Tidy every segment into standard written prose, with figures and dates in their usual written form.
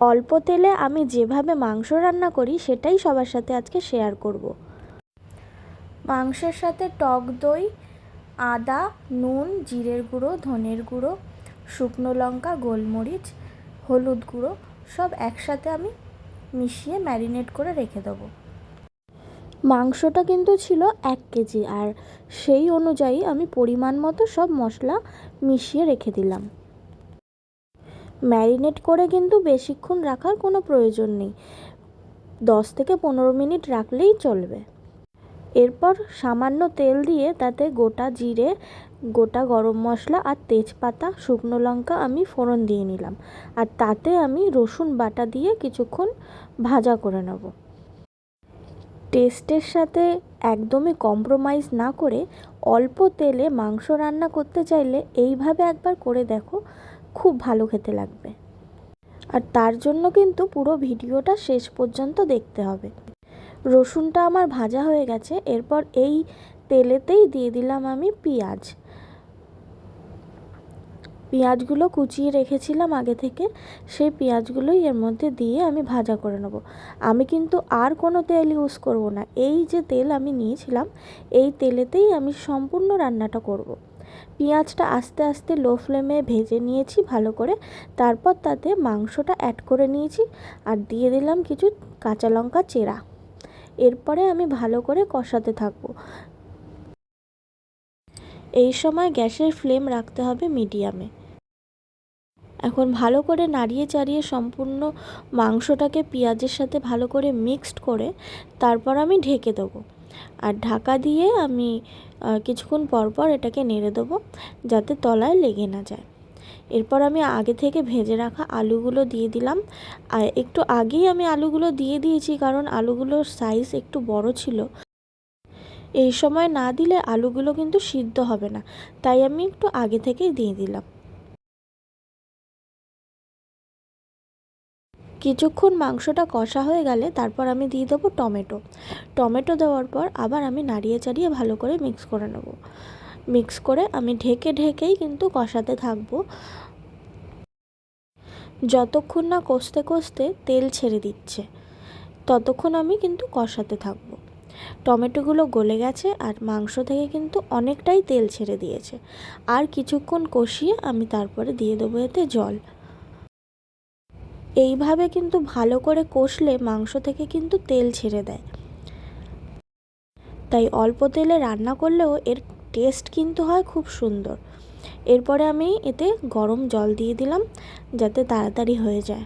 অল্প তেলে আমি যেভাবে মাংস রান্না করি সেটাই সবার সাথে আজকে শেয়ার করব। মাংসের সাথে টক দই, আদা, নুন, জিরের গুঁড়ো, ধনের গুঁড়ো, শুকনো লঙ্কা, গোলমরিচ, হলুদ গুঁড়ো সব একসাথে আমি মিশিয়ে ম্যারিনেট করে রেখে দেবো। মাংসটা কিন্তু ছিল 1 কেজি, আর সেই অনুযায়ী আমি পরিমাণ মতো সব মশলা মিশিয়ে রেখে দিলাম। ম্যারিনেট করে কিন্তু বেশিক্ষণ রাখার কোনো প্রয়োজন নেই, 10 থেকে 15 মিনিট রাখলেই চলবে। এরপর সামান্য তেল দিয়ে তাতে গোটা জিরে, গোটা গরম মশলা আর তেজপাতা, শুকনো লঙ্কা আমি ফোড়ন দিয়ে নিলাম, আর তাতে আমি রসুন বাটা দিয়ে কিছুক্ষণ ভাজা করে নেব। টেস্টের সাথে একদমই কম্প্রোমাইজ না করে অল্প তেলে মাংস রান্না করতে চাইলে এইভাবে একবার করে দেখো, খুব ভালো খেতে লাগবে। আর তার জন্য কিন্তু পুরো ভিডিওটা শেষ পর্যন্ত দেখতে হবে। রসুনটা আমার ভাজা হয়ে গেছে, এরপর এই তেলেতেই দিয়ে দিলাম আমি পেঁয়াজগুলো কুচিয়ে রেখেছিলাম আগে থেকে, সেই পেঁয়াজগুলোই এর মধ্যে দিয়ে আমি ভাজা করে নেব। আমি কিন্তু আর কোনো তেল ইউজ করব না, এই যে তেল আমি নিয়েছিলাম এই তেলেতেই আমি সম্পূর্ণ রান্নাটা করব। পেঁয়াজটা আস্তে আস্তে লো ফ্লেমে ভেজে নিয়েছি ভালো করে, তারপর তাতে মাংসটা অ্যাড করে নিয়েছি আর দিয়ে দিলাম কিছু কাঁচা লঙ্কা চেরা। এরপরে আমি ভালো করে কষাতে থাকবো। এই সময় গ্যাসের ফ্লেম রাখতে হবে মিডিয়ামে। এখন ভালো করে নাড়িয়ে চাড়িয়ে সম্পূর্ণ মাংসটাকে পেঁয়াজের সাথে ভালো করে মিক্সড করে তারপর আমি ঢেকে দেবো, আর ঢাকা দিয়ে আমি কিছুক্ষণ পরপর এটাকে নেড়ে দেবো যাতে তলায় লেগে না যায়। এরপর আমি আগে থেকে ভেজে রাখা আলুগুলো দিয়ে দিলাম, আর একটু আগেই আমি আলুগুলো দিয়ে দিয়েছি কারণ আলুগুলোর সাইজ একটু বড় ছিল। এই সময় না দিলে আলুগুলো কিন্তু সিদ্ধ হবে না, তাই আমি একটু আগে থেকেই দিয়ে দিলাম। কিছুক্ষণ মাংসটা কষা হয়ে গেলে তারপর আমি দিয়ে দেবো টমেটো দেওয়ার পর আবার আমি নাড়িয়ে চাড়িয়ে ভালো করে মিক্স করে নেব। মিক্স করে আমি ঢেকেই কিন্তু কষাতে থাকবো যতক্ষণ না কষতে কষতে তেল ছেড়ে দিচ্ছে, ততক্ষণ আমি কিন্তু কষাতে থাকবো। টমেটোগুলো গলে গেছে আর মাংস থেকে কিন্তু অনেকটাই তেল ছেড়ে দিয়েছে। আর কিছুক্ষণ কষিয়ে আমি তারপরে দিয়ে দেবো এতে জল। এইভাবে কিন্তু ভালো করে কষলে মাংস থেকে কিন্তু তেল ছেড়ে দেয়, তাই অল্প তেলে রান্না করলেও এর টেস্ট কিন্তু হয় খুব সুন্দর। এরপরে আমি এতে গরম জল দিয়ে দিলাম যাতে তাড়াতাড়ি হয়ে যায়,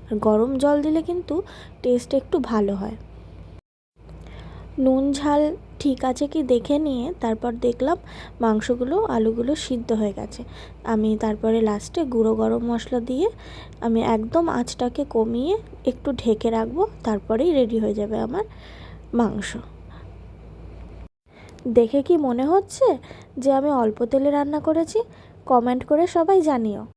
আর গরম জল দিলে কিন্তু টেস্ট একটু ভালো হয়। নুন ঝাল ঠিক আছে কি দেখে নিয়ে তারপর দেখলাম মাংসগুলো আলুগুলো সিদ্ধ হয়ে গেছে। আমি তারপরে লাস্টে গুঁড়ো গরম মশলা দিয়ে আমি একদম আঁচটাকে কমিয়ে একটু ঢেকে রাখবো, তারপরেই রেডি হয়ে যাবে আমার মাংস। দেখে কি মনে হচ্ছে যে আমি অল্প তেলে রান্না করেছি? কমেন্ট করে সবাই জানিও।